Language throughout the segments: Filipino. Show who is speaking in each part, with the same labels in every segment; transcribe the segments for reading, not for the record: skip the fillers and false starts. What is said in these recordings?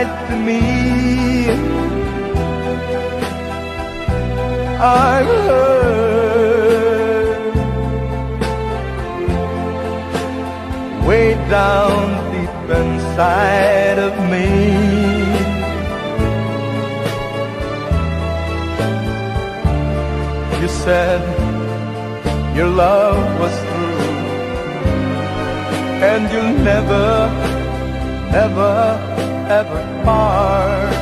Speaker 1: lied to me. I heard way down deep inside of me. You said your love was through, and you'll never, never, ever part.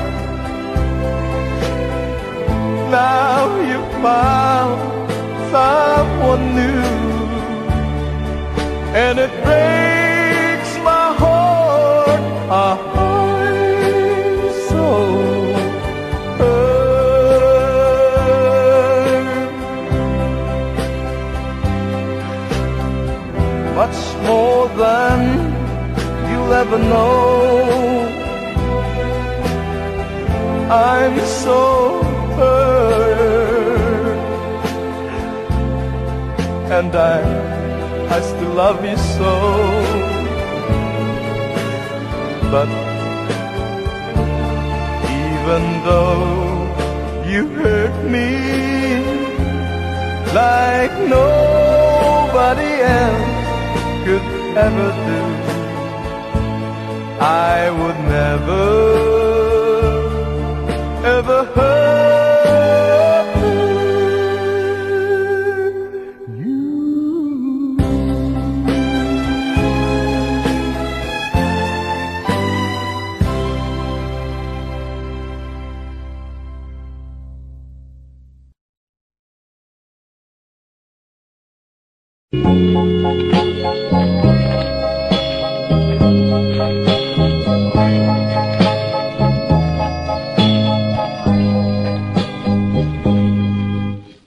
Speaker 1: Now you found someone new, and it breaks my heart. I'm so hurt. Much more than you'll ever know. I'm so hurt, and I still love you so. But even though you hurt me like nobody else could ever do, I would never, ever hurt you.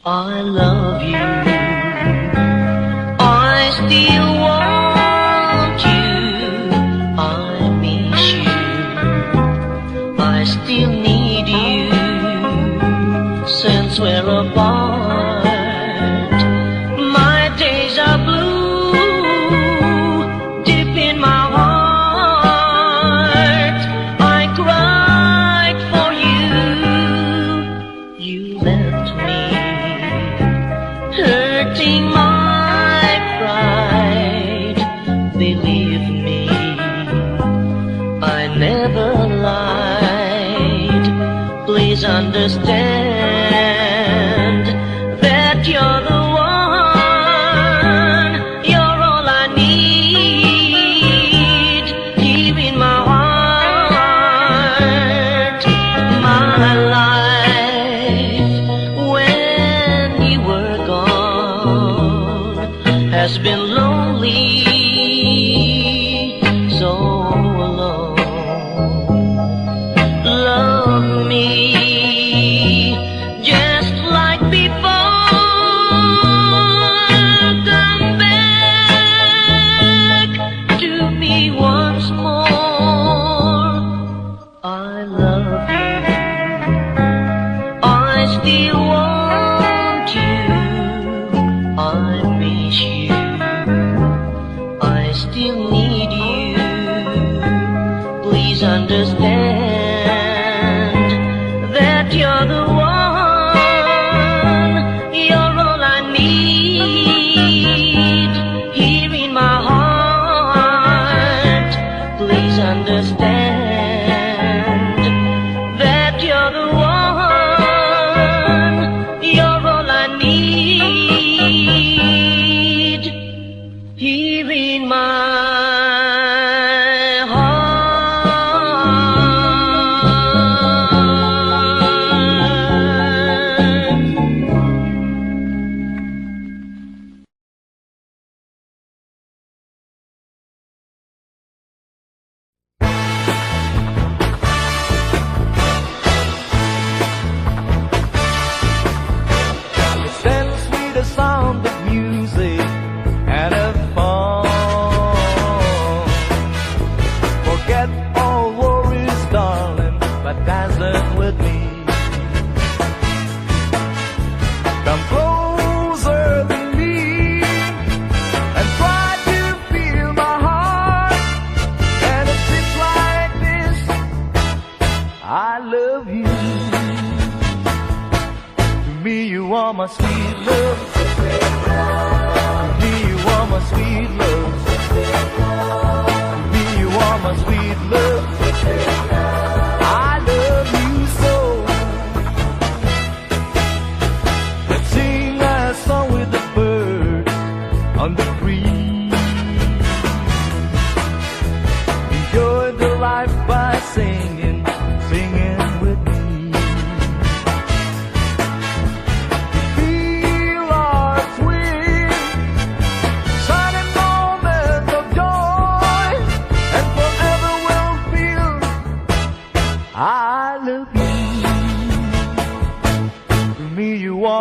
Speaker 2: I love you, I still want you, I miss you, I still need you, since we're apart. My days are blue, deep in my heart, I cried for you, you left me, hurting my pride. Believe me, I never lied. Please understand that you're the one, you're all I need. Deep in my heart, my life, when you were gone, has been lonely, so alone. Love me just like before. Come back to me once more. I love you, I still want you, I miss you,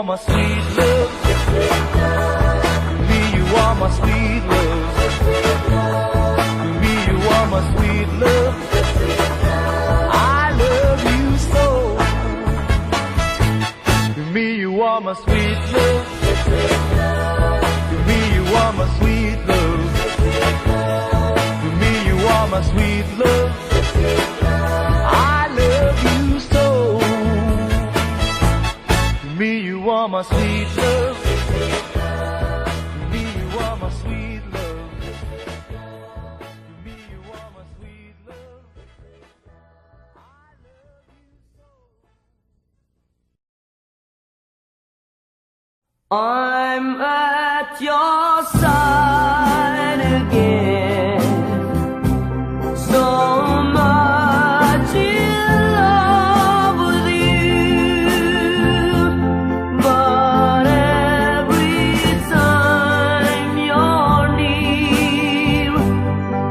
Speaker 1: are my sweet love. To me, you are my sweet love. To me, you are my sweet love. I love you so. To me, you are my sweet love. To me, you are my sweet love. To me, you are my sweet love. I love you so. To me, you are my sweet love. To me, you are my sweet love. To me, you are my sweet love. I love you so.
Speaker 3: I'm at your side again. So much in love with you, but every time you're near,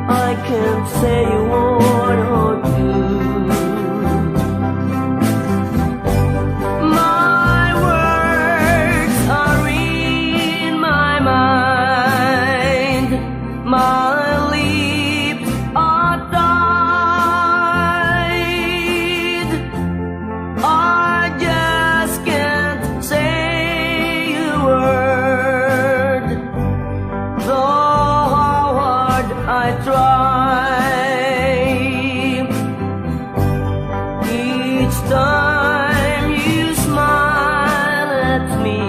Speaker 3: I can't say a word or two. My words are in my mind. My lips are tied. I just can't say a word, though how hard I try. Each time you smile at me,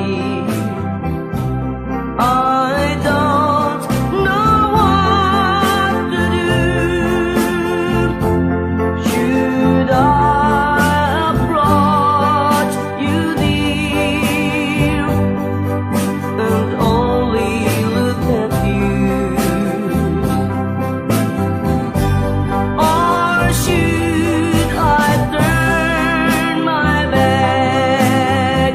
Speaker 3: I don't know what to do. Should I approach you, dear, and only look at you? Or should I turn my back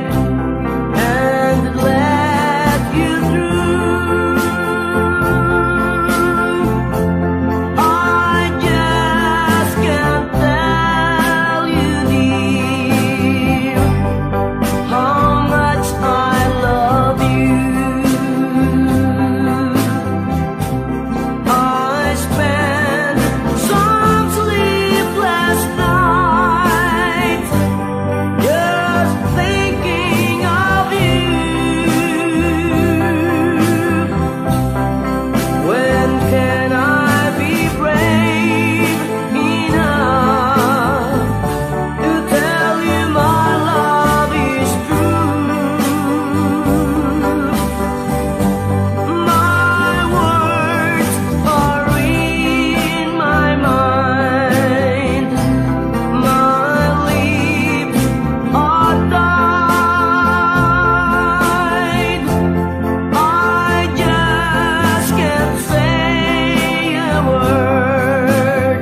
Speaker 3: and let you through? I just can't tell you, dear, how much I love you. I spent some sleepless nights just thinking of you. When can I be brave enough to tell you my love is true? My words are in my mind. My lips are tied. I just can't say a word,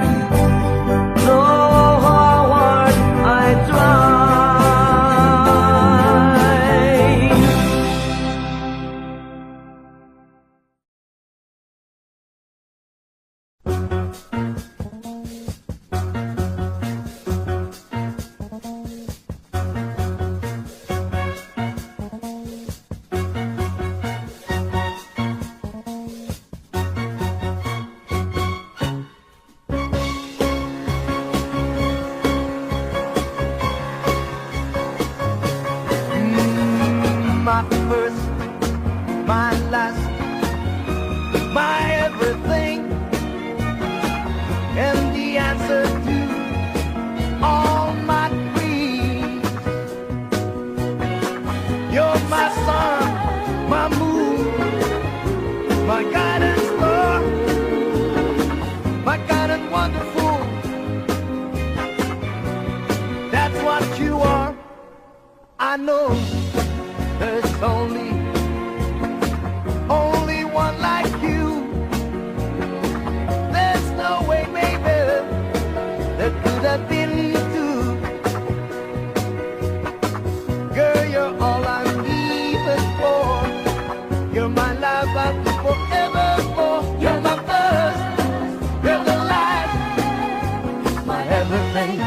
Speaker 3: though how hard I try.
Speaker 1: My first, my last, my everything, and the answer to all my dreams. You're my sun, my moon, my guidance star, my kind and wonderful. That's what you are. I know there's only one like you. There's no way, baby, there could have been two. Girl, you're all I'm even for. You're my life, I'll be forevermore. You're my first, you're the last, my everything.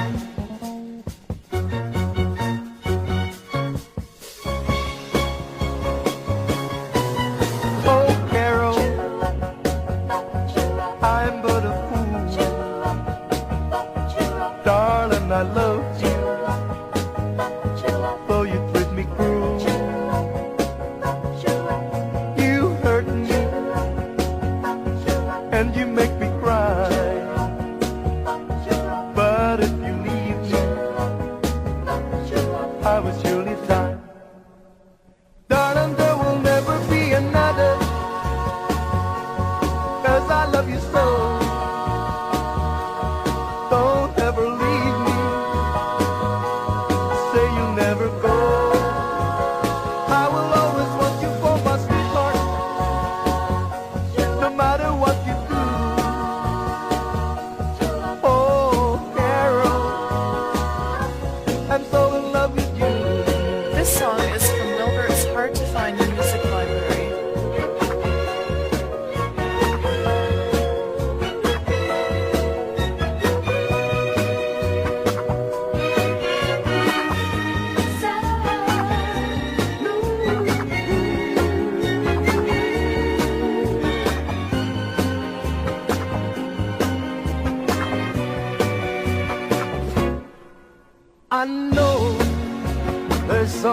Speaker 1: there's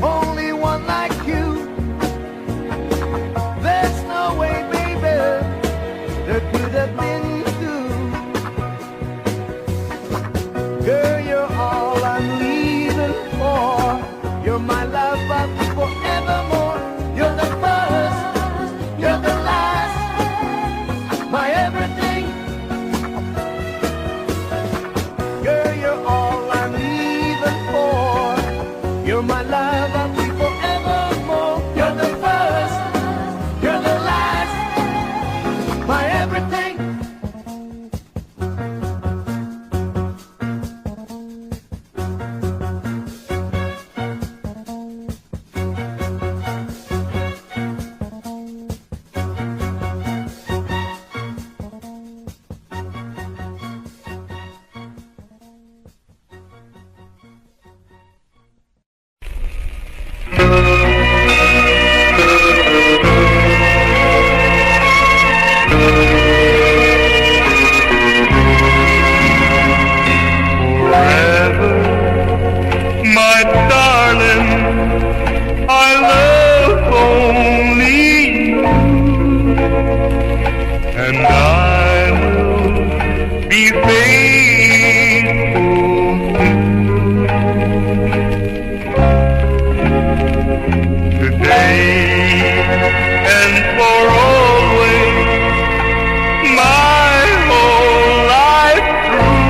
Speaker 1: only one like you. There's no way, baby, there could have been two. Girl, you're all I'm leaving for. You're my love, but forevermore. You're the first, you're the last, my everything. Girl, you're all I'm leaving for. You're my love, I'll be forevermore. You're the first, you're the last, my everything.
Speaker 4: Forever, my darling, I love only you, and I will be faithful to you. Today and for always, my whole life through.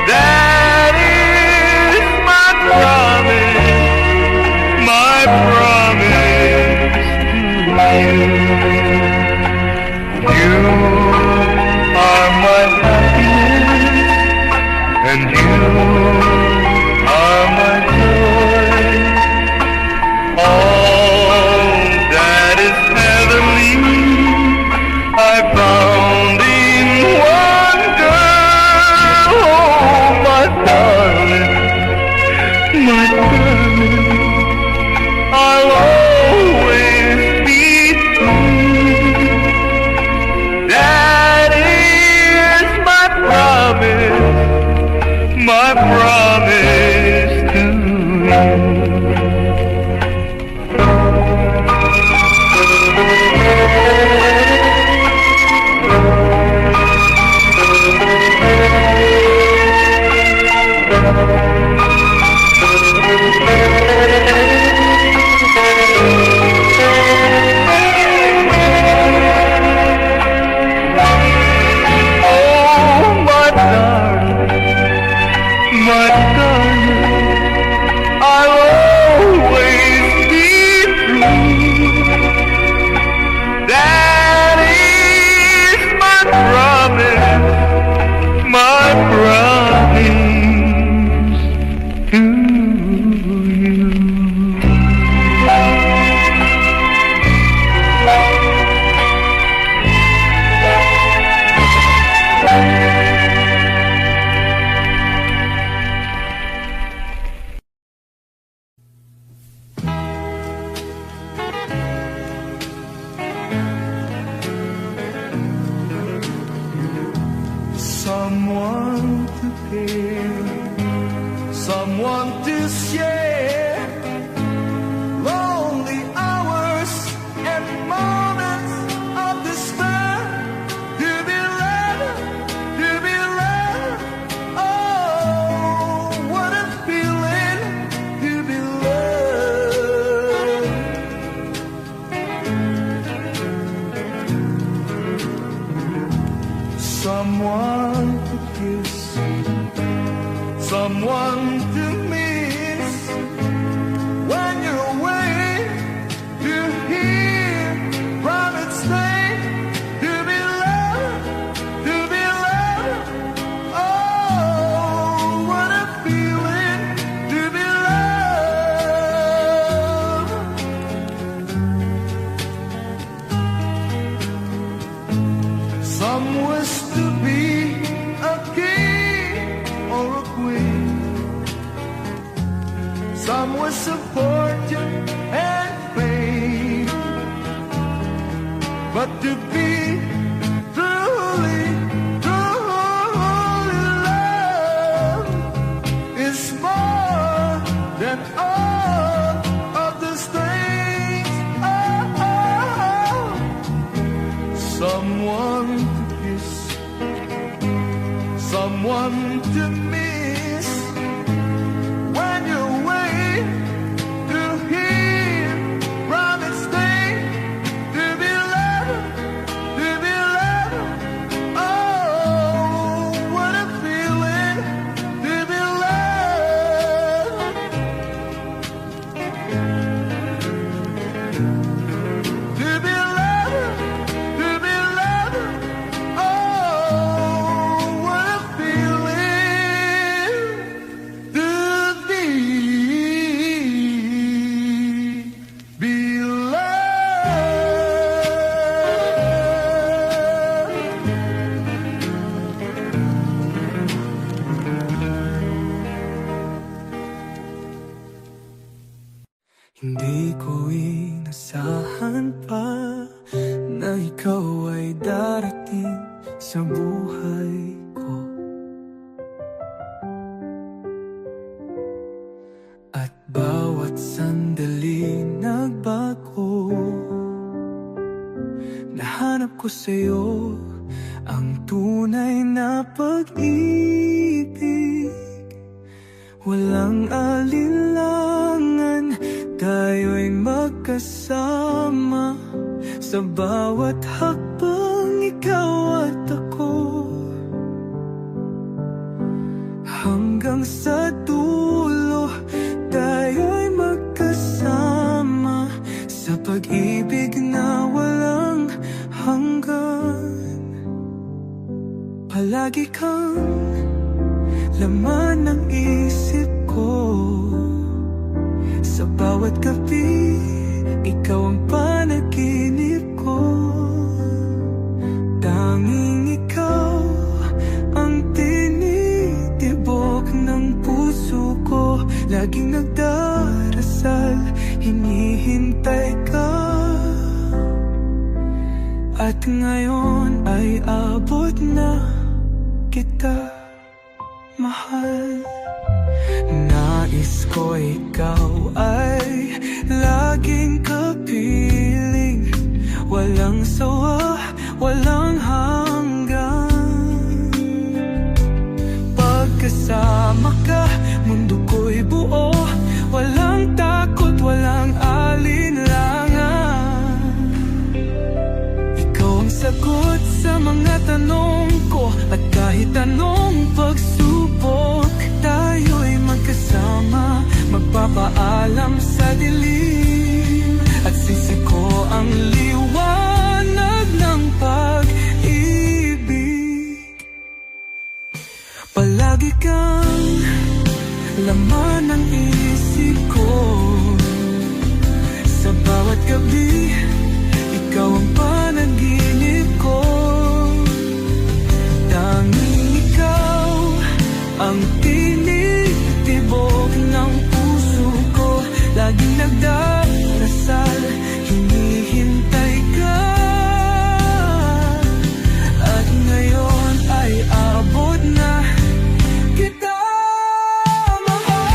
Speaker 4: That is my promise to you. You are my happiness, and you are my joy. All that is heavenly I found in one girl. Oh, my darling, I'll always be true. That is my promise to my darling, I'll always be true. That is my promise to you.
Speaker 1: Someone to care, someone to share lonely hours and moments of despair. To be loved, oh, what a feeling to be loved. Someone to kiss, someone to miss when you're away. To hear from its name, to be loved, oh, what a feeling to be loved. Some wish to be a king or a queen. Some wish of fortune and fame. But to be truly loved is one to miss when you're away. To hear promise stay, to be loved, to be loved. Oh, what a feeling to be loved, to be loved, to be loved. Oh, what a feeling to be loved. Hindi ko inasahan pa na ikaw ay darating sa buhay ko. At bawat sandali nagbago. Nahanap ko sa'yo ang tunay na pag-ibig. Walang alinlangan, tayo'y magkasama sa bawat hakbang, ikaw at ako. Hanggang sa dulo, tayo'y magkasama sa pag-ibig na walang hanggan. Palagi kang laman ng isip ko. Sa bawat gabi, ikaw ang panaginip ko. Tanging ikaw ang tinitibok ng puso ko. Laging nagdarasal, hinihintay ka. At ngayon ay abot na kita, mahal. Nais ko ikaw ay laging kapiling. Walang sawa, walang hanggan. Pagkasama ka, mundo ko'y buo. Walang takot, walang alinlangan. Ikaw ang sagot sa mga tanong ko. At kahit anong pagsubok, tayo'y magkasama, magpapaalam sa dilim. At sisiko ang liwanag ng pag-ibig. Palagi kang laman ng isip ko. Sa bawat gabi, ikaw ang panaginip ko. Tanging ikaw ang tinitibok ng puso ko. Laging nagdarasal, hinihintay ka. At ngayon ay abot na kita, mahal.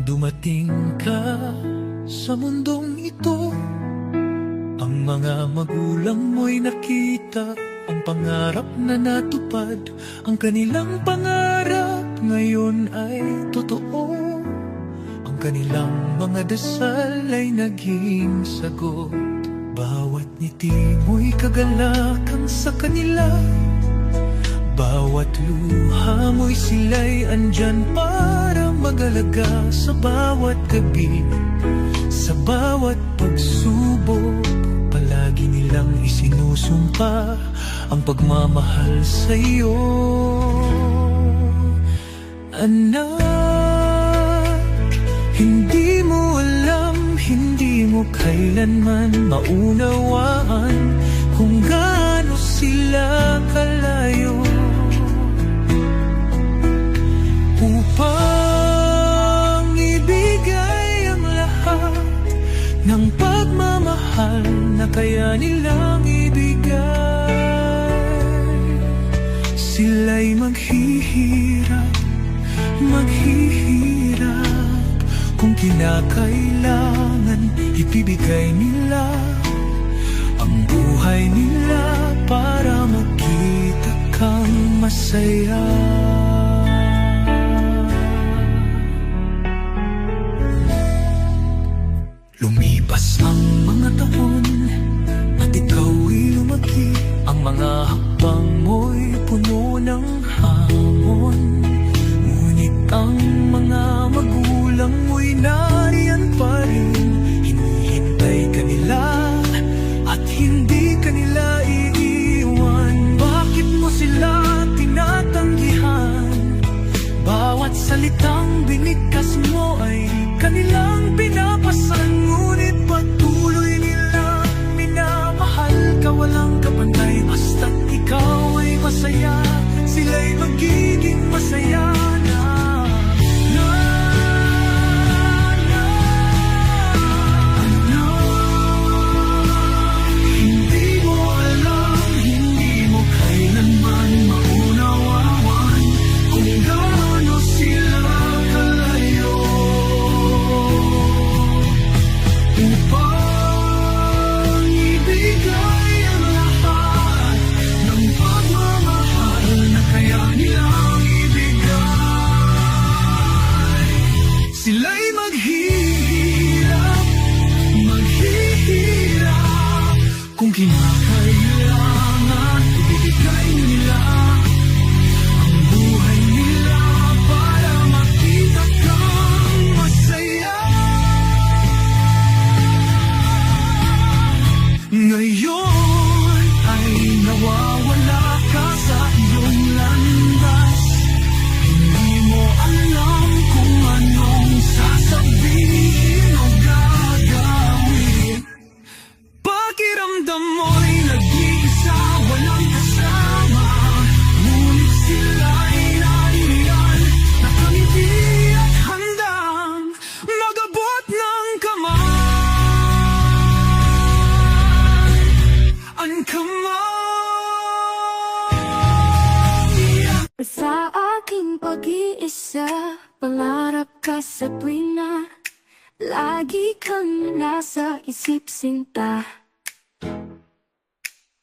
Speaker 5: dumating ka sa mundong ito, ang mga magulang mo'y nakita ang pangarap na natupad. Ang kanilang pangarap ngayon ay totoo. Ang kanilang mga dasal ay naging sagot. Bawat ngiti mo'y kagalakan sa kanila. Bawat luha mo'y sila'y andyan para mag-alaga sa bawat gabi. Sa bawat pagsubok, palagi nilang isinusumpa ang pagmamahal sa'yo. Anak, hindi mo alam, hindi mo kailanman maunawaan kung gaano sila kalayo. Upang ibigay ang lahat ng pagmamahal na kaya nilang ibigay, sila'y maghihirap kung kinakailangan. Ibibigay nila ang buhay nila para makita kang masaya. Lumipas ang mga taon at ikaw'y lumaki. Ang mga hakbang mo'y puno ng hamon, ngunit ang mga magulang mo'y nariyan pa rin. Hinihintay ka nila at hindi ka nila iiwan. Bakit mo sila tinatanggihan? Bawat salitang binigkas mo ay kanilang pinapasan, ngunit patuloy nilang minamahal ka. Walang kapantay, basta't ikaw ay masaya, sila'y magiging masaya na. Hindi mo alam, hindi mo kailanman maunawaan kung gaano sila kalayo. Upang ibigay ang lahat ng pagmamahal na kaya nilang ibigay, sila'y maghihirap kung kinakailangan. Ibibigay nila ang buhay nila para makita kang masaya. Ngayon ay nawawala ka sa iyong landas. Hindi mo alam kung anong sasabihin o gagawin. Pakiramdam mo'y nag-iisa, walang kasama, ngunit sila'y nariyan, nakangiti at handang magabot ng kamay. Ang kamay.
Speaker 6: Sa aking pag-iisa, pangarap ka sa tuwina, lagi kang nasa isip sinta.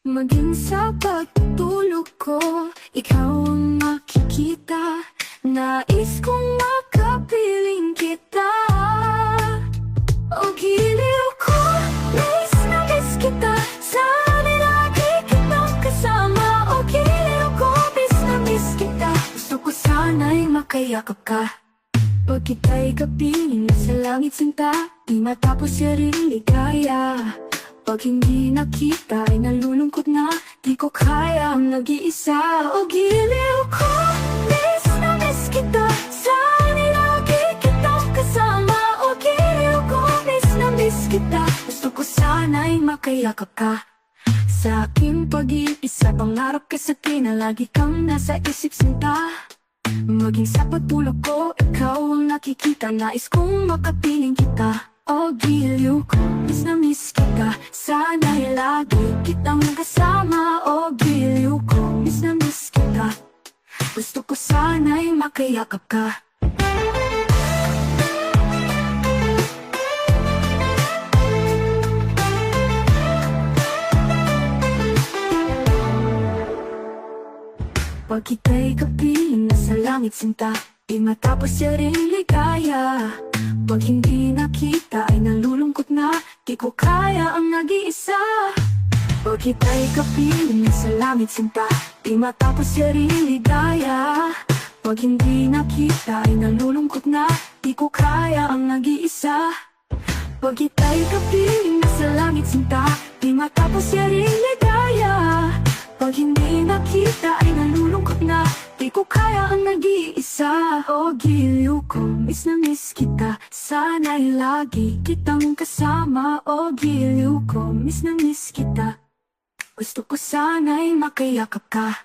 Speaker 6: Maging sa pagtulog ko, ikaw ang makikita. Nais kong makapiling kita. O giliw ko, miss na miss kita. Sana lagi kitang kasama. O giliw ko, miss na miss kita. Gusto ko sana'y makayakap ka. Pag kita'y kapiling sa langit sinta, di matapos siya rin ligaya. Pag hindi nakita ay nalulungkot na, di ko kaya ang nag-iisa. O giliw ko, miss na miss kita. Sana lagi kitang kasama. O giliw ko, miss na miss kita. Gusto ko sana'y makayakap ka. Sa aking pag-iisa, pangarap ka sa akin na lagi kang nasa isip sinta. Maging sa pagtulog ko, ikaw ang nakikita. Nais kong makapiling kita. O giliw ko, miss na miss kita. Sana'y lagi kitang kasama. O giliw ko, miss na miss kita. Gusto ko sana'y makayakap ka. Pag ika'y kapiling nasa langit sinta, di matapos siya rin ligaya. Pag hindi nakita ay nalulungkot na, di ko kaya ang nag-iisa. Pag ika'y kapiling nasa langit sinta, di matapos siya rin ligaya. Pag hindi nakita ay nalulungkot na, di ko kaya ang nag-iisa. Pag ika'y kapiling nasa langit sinta, di matapos siya rin ligaya. Pag hindi nakita ay nalulungkot na, di ko kaya ang nag-iisa. O giliw ko, miss na miss kita, sana'y lagi kitang kasama. O giliw ko, miss na miss kita, gusto ko sana'y makayakap ka.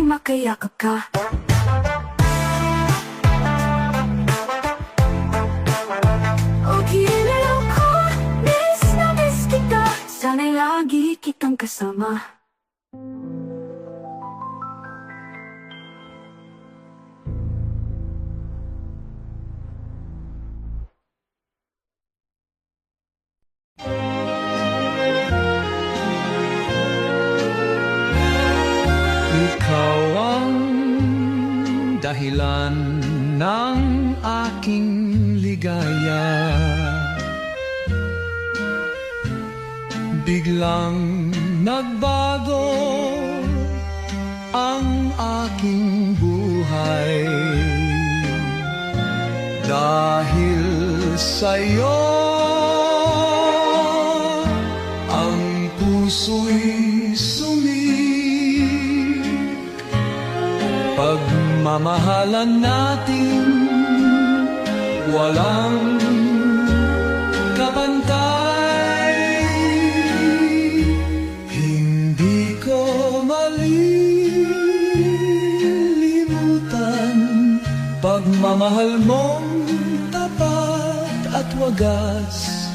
Speaker 6: Makayakap ka. O giliw ko, miss na miss kita, sana'y lagi kitang kasama.
Speaker 5: Ikaw ang dahilan ng aking ligaya. Biglang nagbago ang aking buhay. Dahil sa'yo ang puso'y pagmamahalan natin walang kapantay. Hindi ko malilimutan pagmamahal mong tapat at wagas.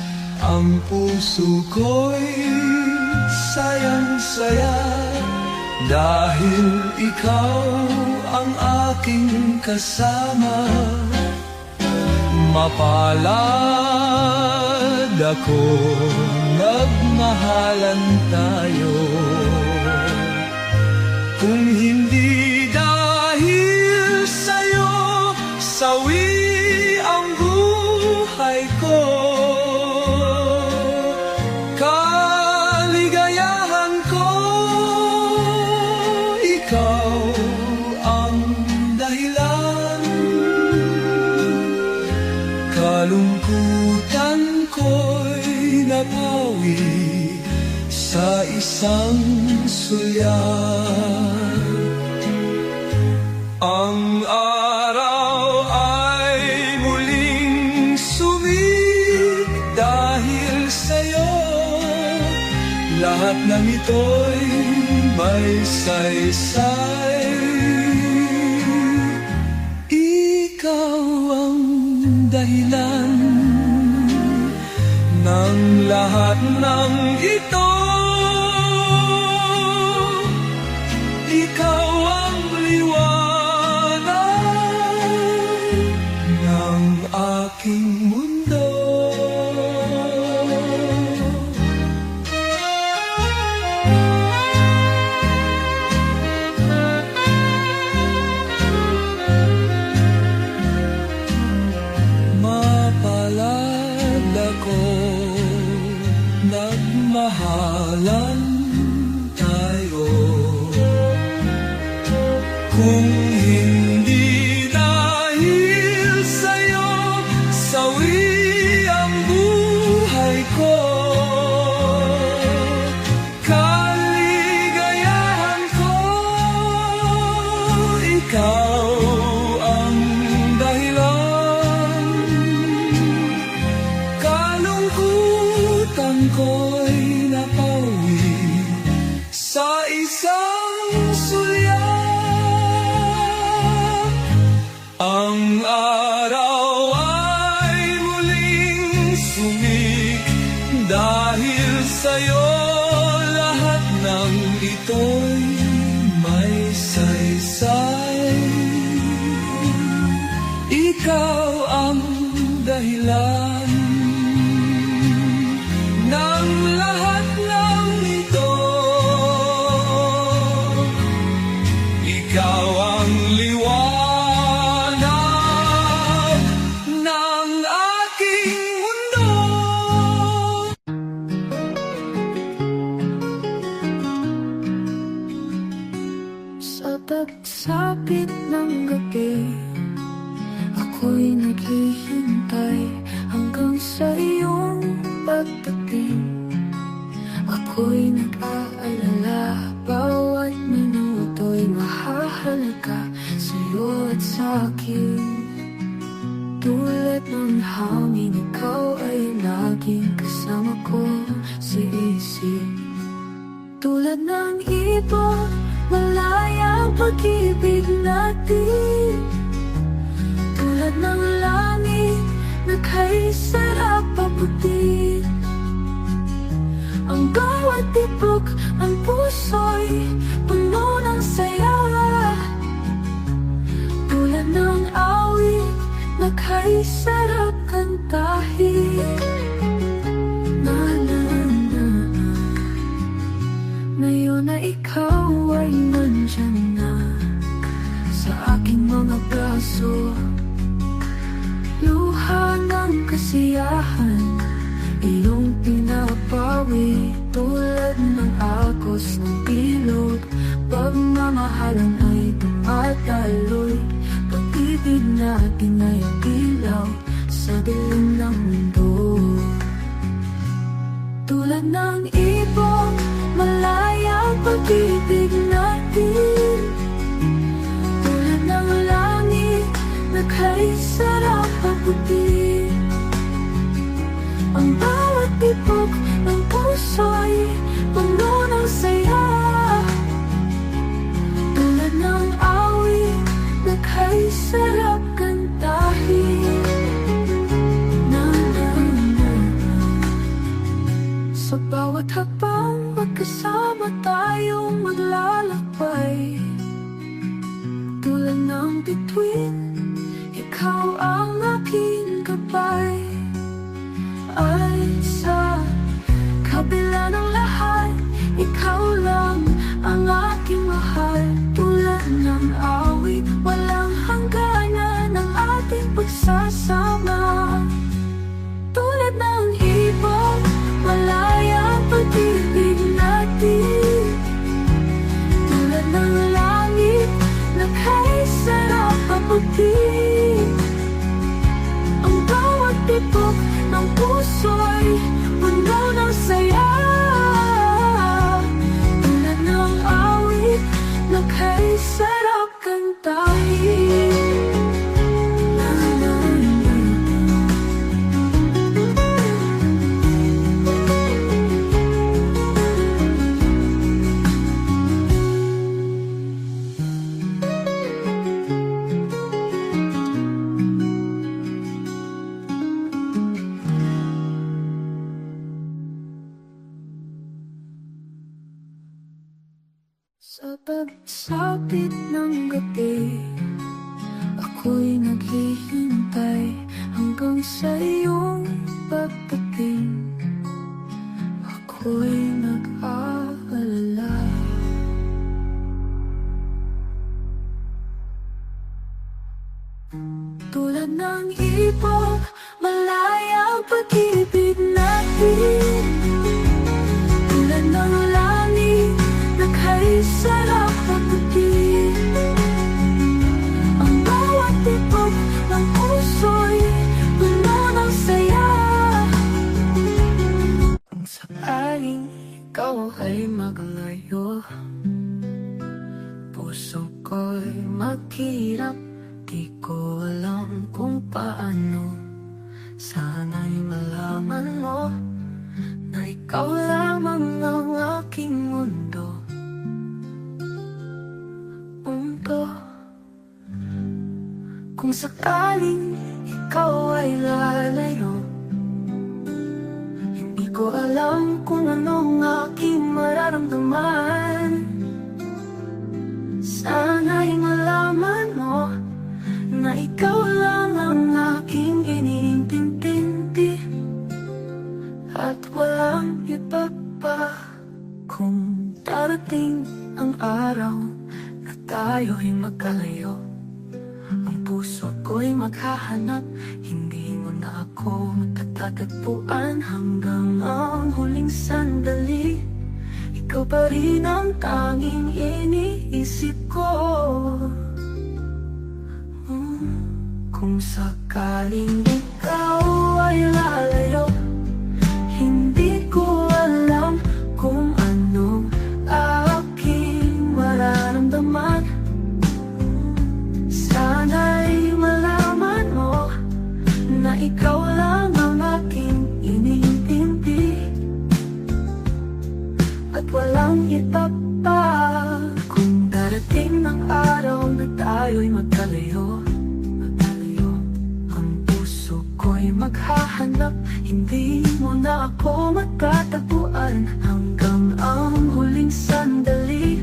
Speaker 5: Ang puso ko'y sayang-saya dahil ikaw ang aking kasama. Mapalad ako, nagmahalan tayo. Kung hindi dahil sa'yo, sawi ang buhay ko. Kaligayahan ko, ikaw ang dahilan. Kalungkutan ko'y napawi sa isang sulyap. Ang araw ay muling sumik dahil sa'yo. Lahat ng ito'y may saysay. Ikaw ang dahilan ng lahat ng ito. Ikaw ang liwanag ng aking mundo. Mapalad ako, nagmahalan tayo. Kung hindi dahil sa'yo, sawi ang buhay ko. Kaligayahan ko, ikaw ang dahilan. Kalungkutan ko'y napawi sa isang sulyap. Ang araw ay muling sumik dahil sa ito'y may saysay. Ikaw ang dahilan ng lahat ng ito. Ikaw ang liwanag ng aking mundo.
Speaker 6: Sa pagsapit ng gabi, ako'y naghihintay hanggang sa iyong pagdating. Ako'y nag-aalala, bawat minuto'y mahahalaga sa'yo at sa'kin. Tulad ng hangin, ikaw ay laging kasama ko sa isip. Tulad ng ibon, malaya ang pag-ibig natin. Tulad ng langit, nagkaisarap paputin. Ang bawat tibok ng puso'y puno ng saya. Tulad ng awit, nagkaisarap kantahin. Na na na na. Ngayon na ikaw ay nandyan na sa aking mga braso. Luha ng kasiyahan, iyong pinapawi. Tulad ng agos ng ilog, pagmamahalan ay tumataloy. Pag-ibig natin ay ang ilaw sa dilim ng mundo. Tulad ng ibon, malaya ang pag-ibig natin. Tulad ng langit, nagkaisarap paputi. Ang bawat tibok ng puso'y puno ng saya. Tulad ng awit, nagkaisarap kantahin. Na na na. Sa bawat hakbang, magkasama tayong maglalakbay. Tulad ng bituin, ikaw ang aking gabay. Ay sa kabila ng lahat, ikaw lang ang aking mahal. Tulad ng awit, walang hangganan ang ating pagsasama. Tulad ng ibon, malaya ang pag-ibig natin. Tulad ng langit, nagkaisarap paputi. Ang bawat tibok ng puso'y puno ng saya. Tulad ng awit, nagkaisarap kantahin. Na na na. Sa pagsapit ng gabi, ako'y naghihintay hanggang sa iyong pagdating. Ako'y nag-aalala. Tulad ng ibon, malaya ang pag-ibig natin. Tulad ng langit, nagkaisarap paputi. Ang bawat tibok ng puso'y puno ng saya. Kung sakaling ikaw ay maglayo, puso ko'y maghirap. Di ko alam kung paano. Sana'y malaman mo na ikaw lamang ang aking mundo. Kung sakaling ikaw ay lalayo, hindi ko alam kung anong aking mararamdaman.
Speaker 3: darating ang araw na tayo'y magkalayo. Ang puso ko'y maghahanap, hindi mo na ako matatagpuan. Hanggang ang huling sandali, ikaw pa rin ang tanging iniisip ko. Kung sakaling ikaw ay lalayo, hindi ko alam kung anong aking mararamdaman. Sana'y malaman mo na ikaw lang ang aking iniintindi, at walang iba pa. Kung darating ang araw na tayo'y magkalayo, ang puso ko'y maghahanap, hindi mo na ako matatagpuan. Hanggang ang huling sandali,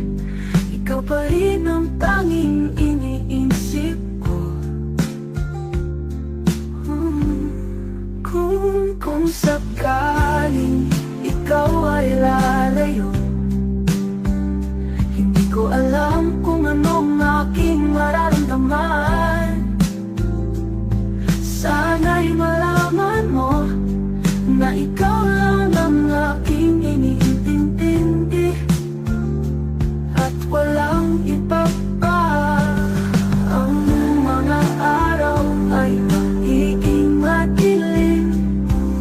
Speaker 3: ikaw pa rin ang tanging iniisip ko. Kung sakaling ikaw ay lalayo, hindi ko alam kung anong aking mararamdaman. Sana'y malaman mo na ikaw lang ang aking iniintindi, at walang iba pa. Ang mga araw ay magiging madilim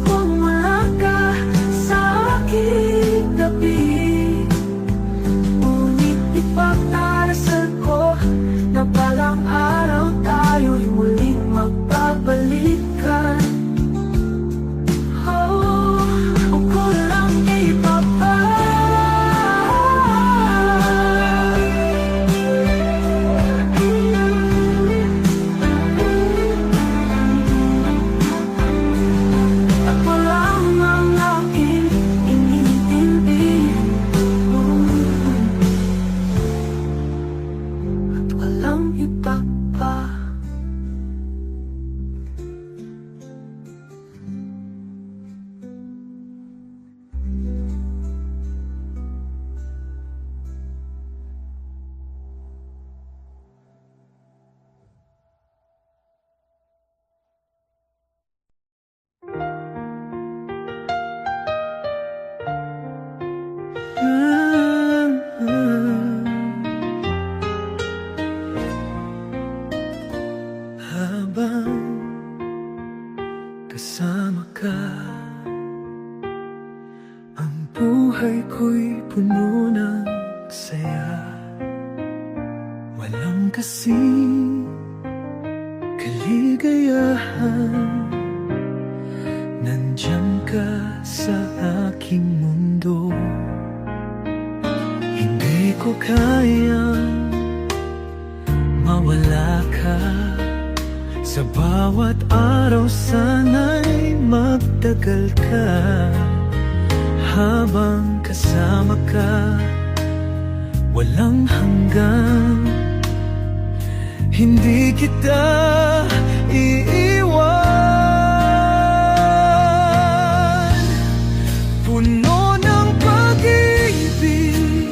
Speaker 3: kung wala ka sa aking gabi. Ngunit ipagdarasal ko na balang araw tayo'y muling magbabalikan. Kung ko lang ipapa. At walang ang aking inintindi, at walang iba pa. Habang kasama ka, ang buhay ko'y puno ng saya. Walang kasing kaligayahan, nandiyan ka sa aking mundo. Hindi ko kayang mawala ka. Sa bawat araw sana'y magtagal ka. Habang kasama ka, walang hanggan. Hindi kita iiwan. Puno ng pag-ibig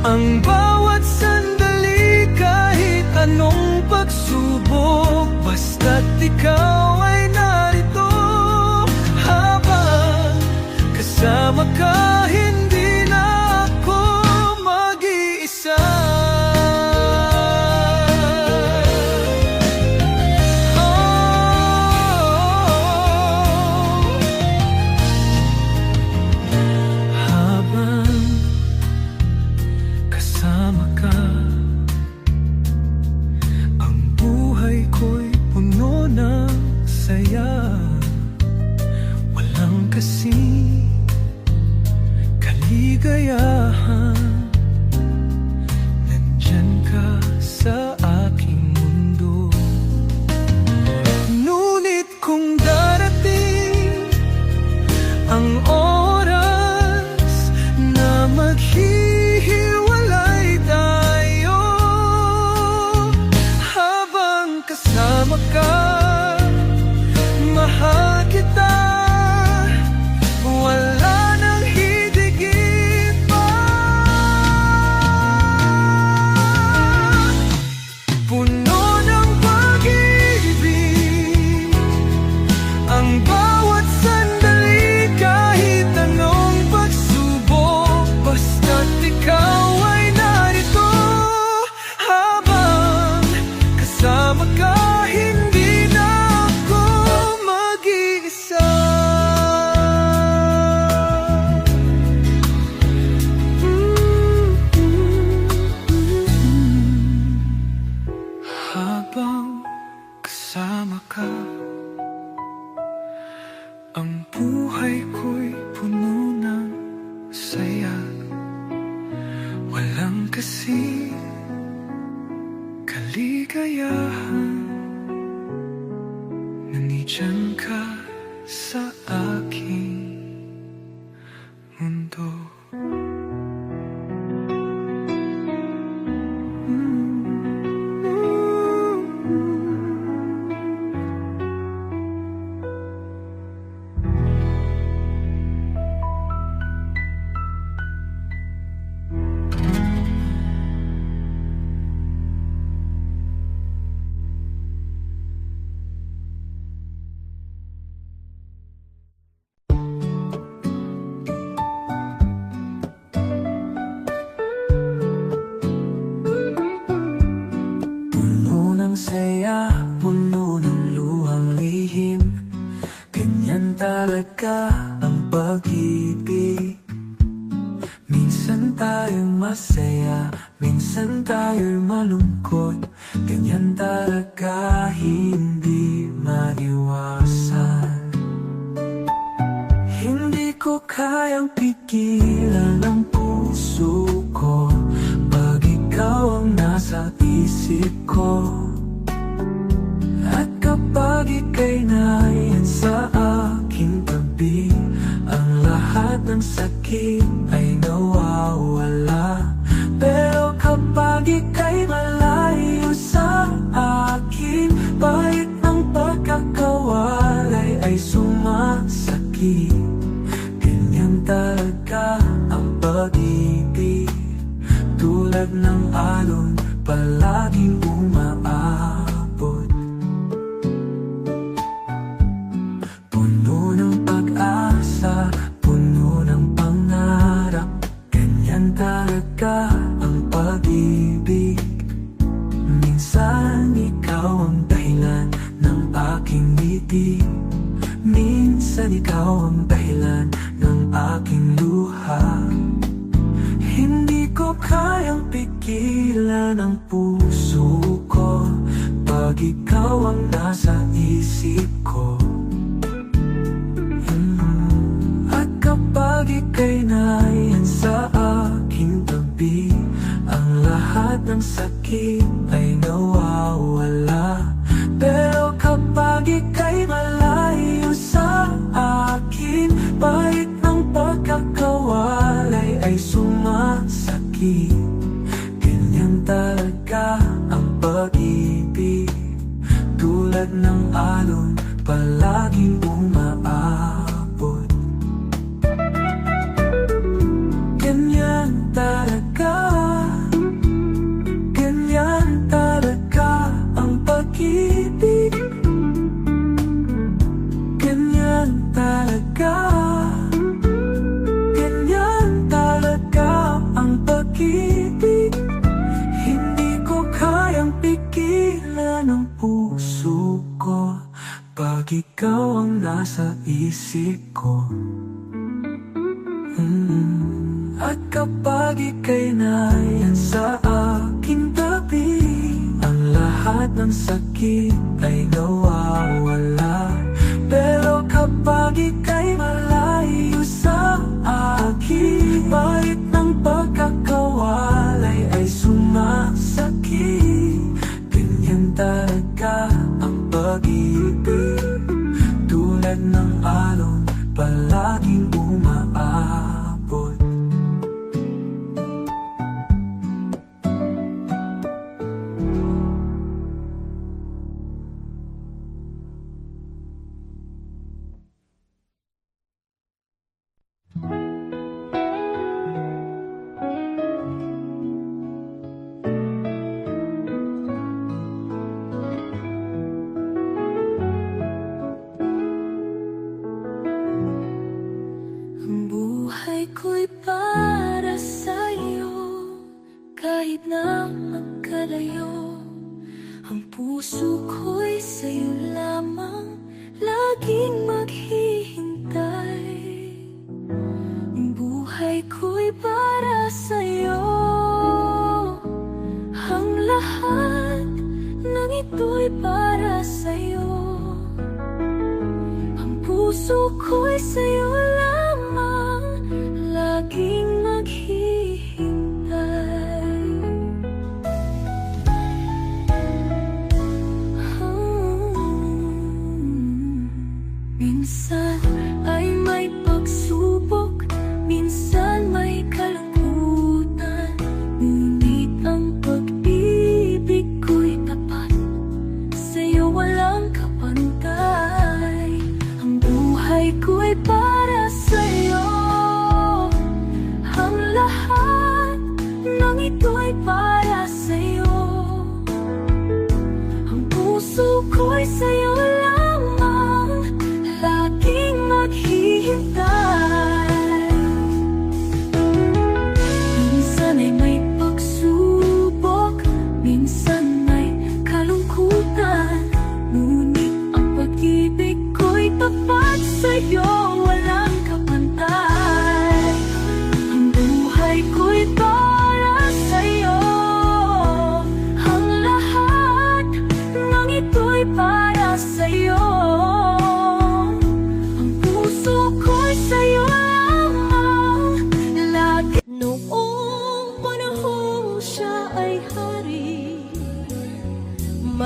Speaker 3: ang bawat sandali, kahit anong pagsubok, basta't ikaw ay narito. Habang kasama ka, hindi na ako mag-iisa. Habang kasama ka, ang buhay ko'y puno ng
Speaker 5: kasi kaligayahan, nandiyan ka sa aking mundo. Puno ng saya, puno ng luhang lihim, ganyan talaga ang pag-ibig. Minsan tayo'y masaya, minsan tayo'y malungkot, ganyan talaga, hindi maiwasan. Hindi ko kayang pigilan ang puso ko pag ikaw ang nasa isip ko. At kapag ika'y naiyan sa aking tabi, ang lahat ng sakit ay nawawala. Pero kapag ika'y malayo sa akin, bait ng pagkakawalay ay sumasakit. Ganyan talaga ang pag-ibig, tulad ng alon, palaging umaabot. Puno ng pag-asa, puno ng pangarap, ganyan talaga ang pag-ibig. Minsan ikaw ang dahilan ng aking ngiti, minsan ikaw ang dahilan ng aking luha. Hindi ko kayang pigilan ang puso ko pag ikaw ang nasa isip ko. At kapag ika'y naiyan sa aking tabi, ang lahat ng sakit ay nawawala. Pero kapag ika'y malayo sa akin, bait ng pagkakawalay ay sumasakit. Ganyan talaga ang pag-ibig, tulad ng alon, palaging umaabot. Ganyan talaga, ganyan talaga ang pag-ibig. Ganyan talaga, ganyan talaga ang pag-ibig. Hindi ko kayang pigilan ang puso ko pag ikaw ang nasa isip ko. At kapag ika'y naiyan sa aking tabi, ang lahat ng sakit ay nawawala. Pero kapag ika'y malayo sa akin, bait ng pagkakawalay ay sumasakit. Ganyan talaga ang pag-ibig, tulad ng alon, palaging umaabot.
Speaker 6: Ang buhay ko'y para sa'yo, kahit na magkalayo. Ang puso ko'y sa'yo lamang, laging maghihintay. Ang buhay ko'y para sa'yo, ang lahat ng ito'y para sa'yo. Ang puso ko'y sa'yo lamang, laging maghihintay.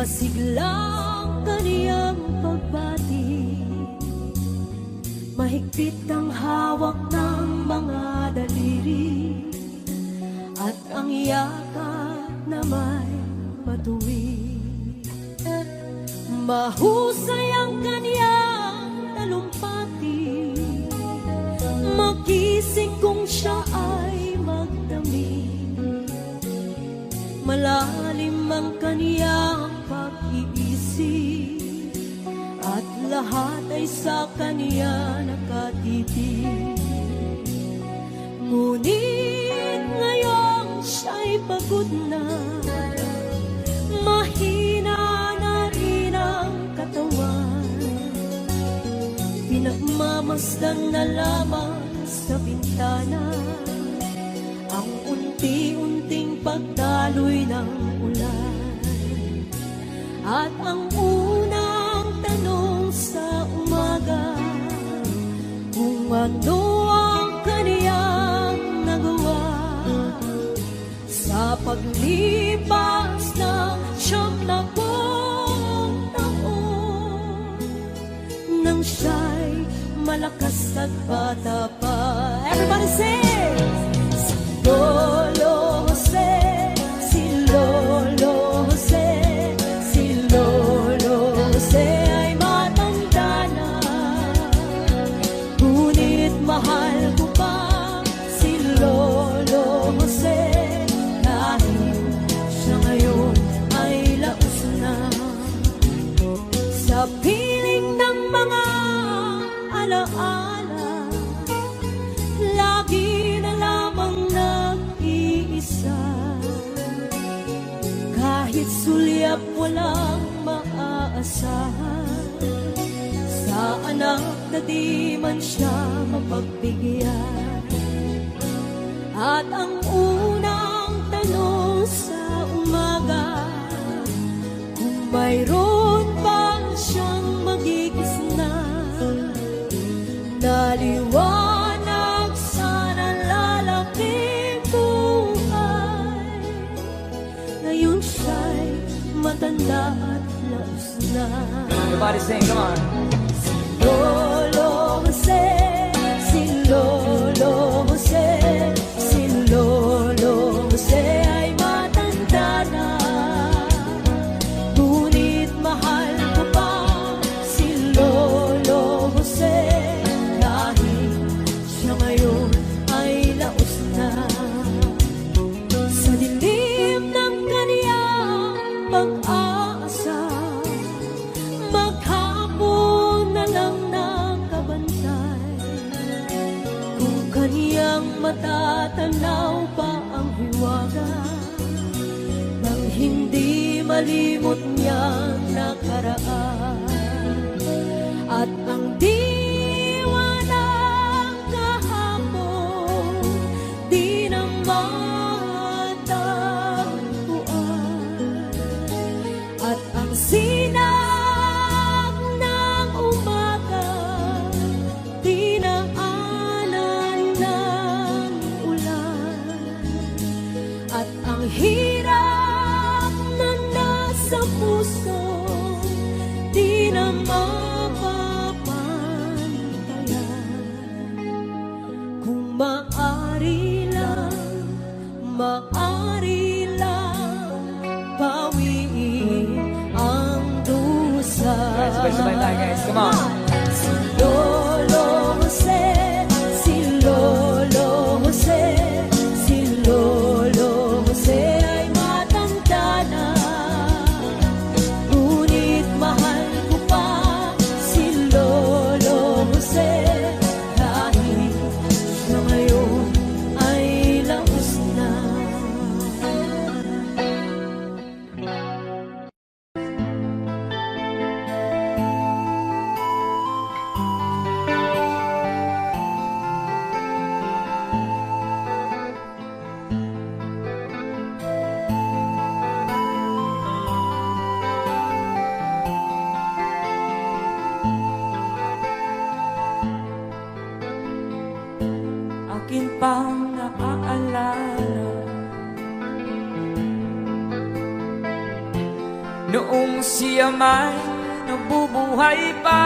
Speaker 7: Masiglang kaniyang pagbati, mahigpit ang hawak ng mga daliri, at ang yakap na may matuwid. Mahusay ang kaniyang talumpati, magising kung siya ay magdamig. Malalim ang kaniyang pag-iisip, at lahat ay sa kaniya nakatitig. Ngunit ngayong siya'y pagod na, mahina na rin ang katawan, pinagmamasdan na lamang sa bintana ang unti-unting pagdaloy ng ulan. At ang unang tanong sa umaga, kung ano ang kaniyang nagawa sa paglipas ng 70 taon, nang siya'y malakas at bata pa. Everybody sing! Si Lolo Jose, si Lolo Jose, si Lolo Jose ay matanda na, ngunit mahal ko pa si Lolo Jose, kahit siya ngayon ay laos na. Sa piling ng mga alaala, lagi na lamang nag-iisa, kahit sulyap walang maaasahan, sa anak na di man siya mapagbigyan. At ang unang tanong sa umaga, kung mayroon pa siyang magigisna, naliwanag sana lalaking buhay. Ngayon siya'y matanda at laos na.
Speaker 8: Everybody sing, come on.
Speaker 7: Si Lolo Jose, si Lolo Jose, si Lolo Jose ay matanda na, ngunit mahal ko pa si Lolo Jose, kahit siya ngayon ay laos na. Sa dilim ng kaniyang pag-aasa, maghapon na lang nakabantay, kung kaniyang matatanaw pa ang hiwaga nang hindi malimot niyang nakaraan. At ang diwa ng kahapon di na matagpuan, at ang sinag ng umaga dinaanan ng ulan, at ang hirap na nasa puso di na mapapantayan. Kung maari lang bawiin ang dusa.
Speaker 8: Sabay-sabay tayo, guys. Come on.
Speaker 7: Si Lolo Jose, si Lolo Jose, si Lolo Jose ay matanda na, ngunit mahal ko pa
Speaker 5: noong siya may nabubuhay pa.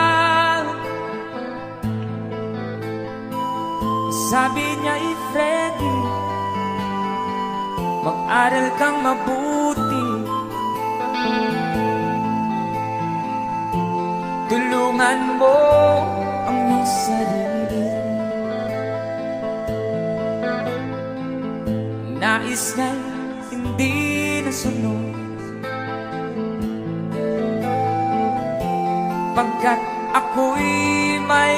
Speaker 5: Sabi niya, Freddy, mag-aral kang mabuti, tulungan mo ang iyong sarili. Nais na'y hindi nasunod, pagkat ako'y may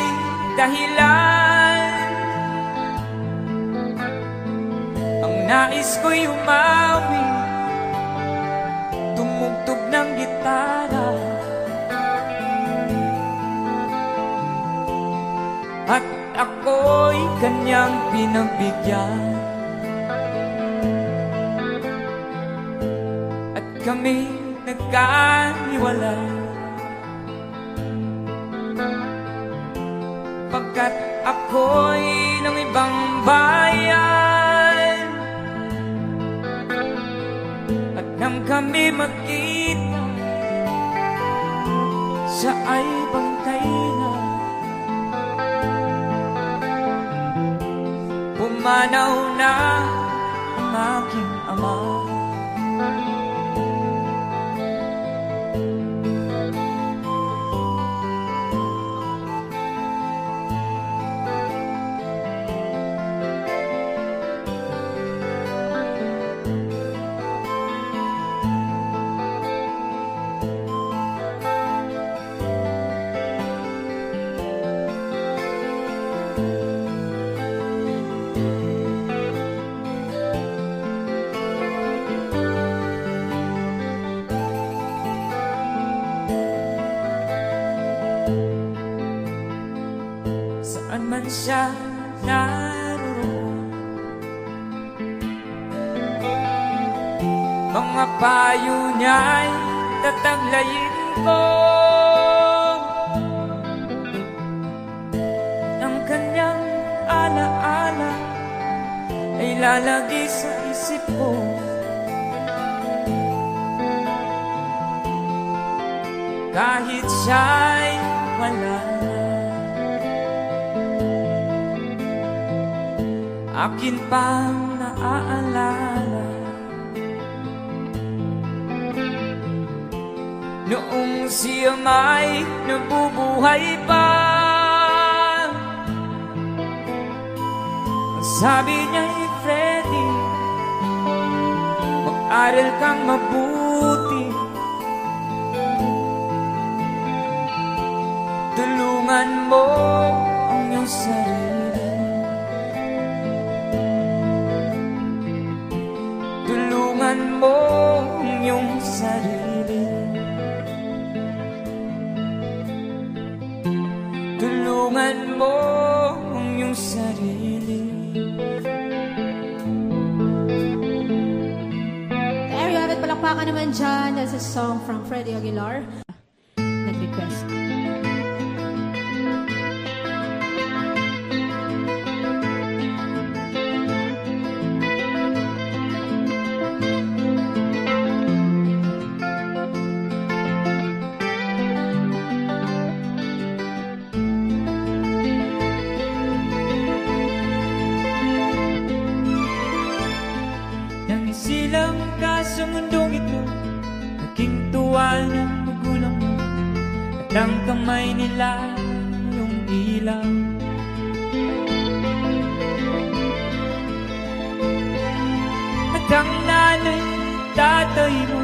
Speaker 5: dahilan. Ang nais ko'y umawi, tumugtog ng gitara, at ako'y kanyang pinagbigyan. At kami nagkahiwalay, pagkat ako'y ng ibang bayan. At nang kami magkita, siya ay bangkay na. Pumanaw na ang aking ama. Saan man siya naroon, mga payo niya'y tataglayin ko. Ang kanyang alaala ay lalagi sa isip ko. Kahit siya'y wala na, akin pang naaalala noong siya may nabubuhay pa. Sabi niya, Freddy, mag-aral kang mabuti, tulungan mo ang iyong sarili, tulungan mo ang iyong sarili, tulungan mo ang iyong sarili.
Speaker 9: There you have it, palakpakan naman dyan. That's a song from Freddie Aguilar. Nag-request.
Speaker 5: Silang ka sa mundong ito, naging tuwa ng magulang mo, at ang kamay nila yung ilaw. At ang nanay, tatay mo,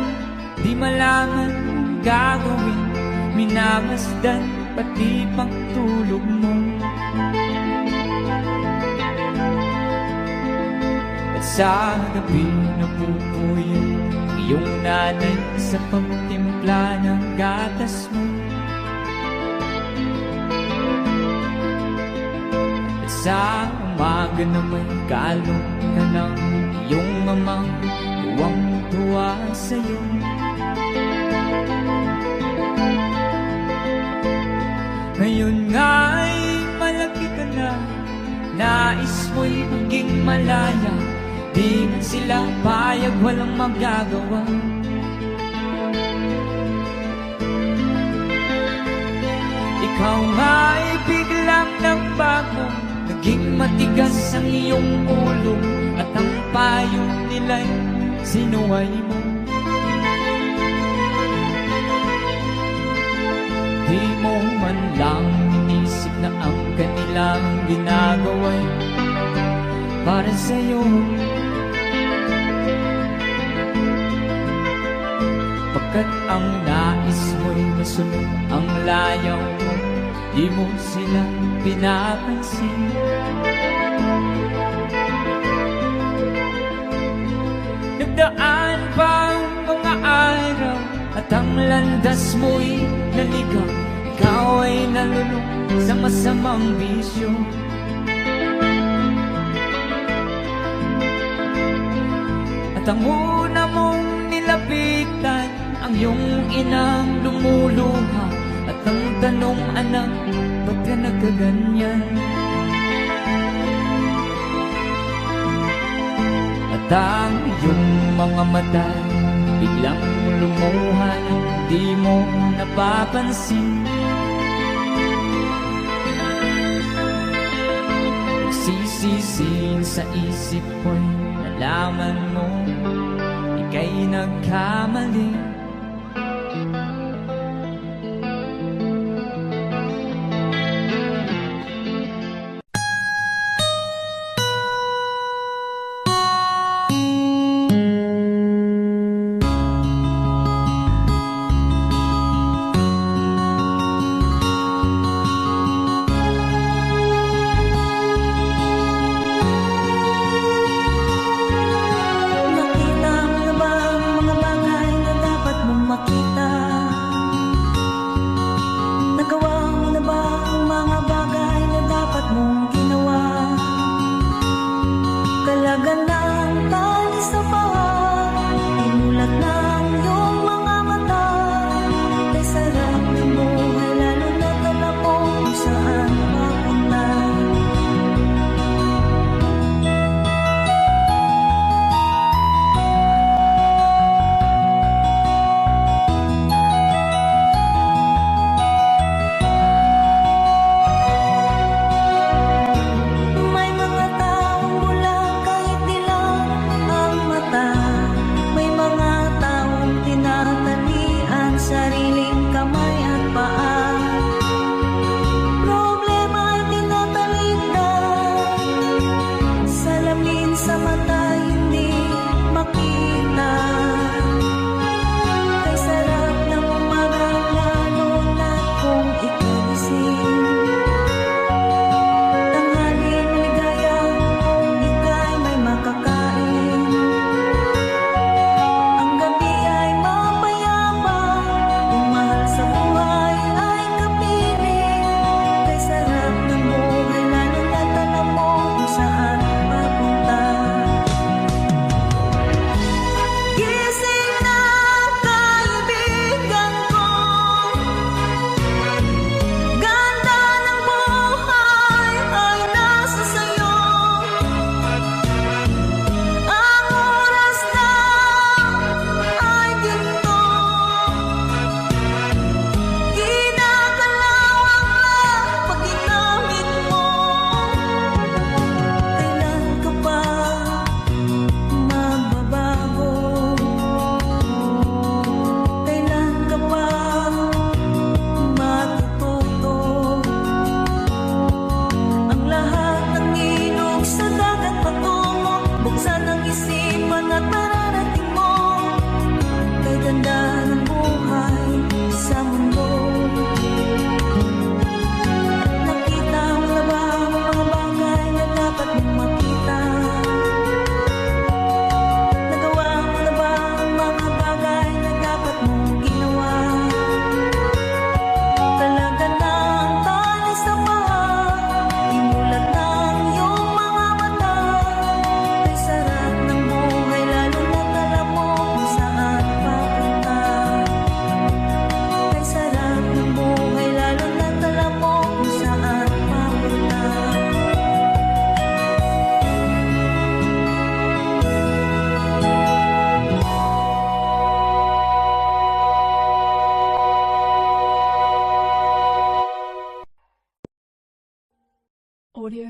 Speaker 5: di malaman kung gagawin, minamasdan pati pagtulog mo. At sa gabi napupuyo iyong nanay sa pagtimpla ng gatas mo. At sa umaga naman kalong ka ng iyong mamang tuwang-tuwa sa'yo. Ngayon nga'y malaki ka na, nais mo'y maging malaya, di man sila payag, walang magagawa. Ikaw nga'y biglang nagbago, naging matigas ang iyong ulo, at ang payo nila'y sinuway mo. Di mo man lang inisip na ang kanilang ginagawa'y para sa'yo. Pagkat ang nais mo'y masunod ang layaw mo, di mo sila pinapansin. Nagdaan pa ang mga araw at ang landas mo'y naligaw. Ikaw ay nalulong sa masamang bisyo. At ang una mong nilapitan, ang iyong inang lumuluha. At ang tanong, anak, ba't ka nagkaganyan? At ang iyong mga mata biglang lumuha, di mo napapansin. Nagsisisihin sa isip ko'y nalaman mo ika'y nagkamali.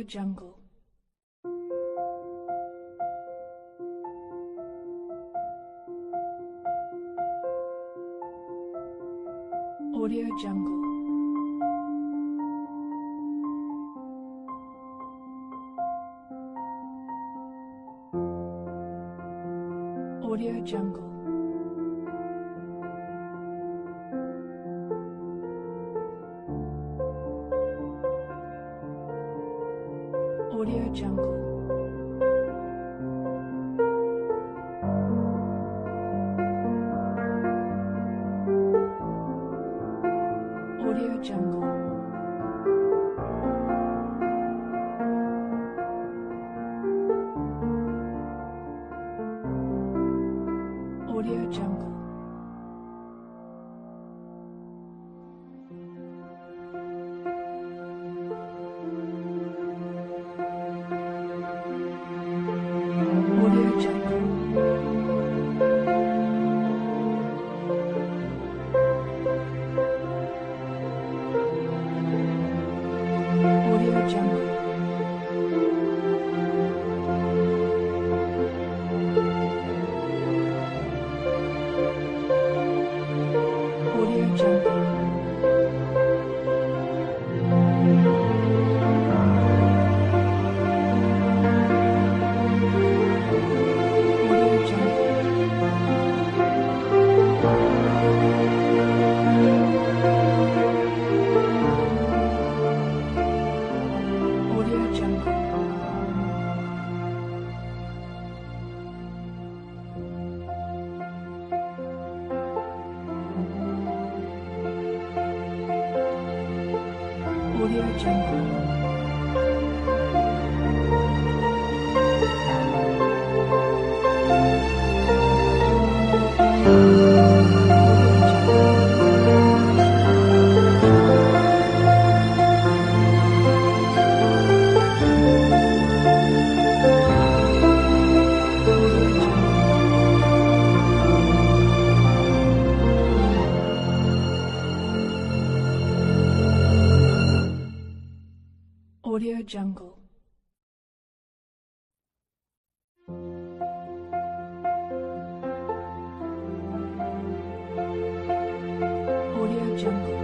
Speaker 3: Jungle. Audio Jungle. Audio Jungle. Audio Jungle. Audio Jungle. Audio Jungle. Audio Jungle. Audio Jungle. Audio Jungle. Audio Jungle. Audio Jungle. Audio Jungle. Audio Jungle. Audio Jungle.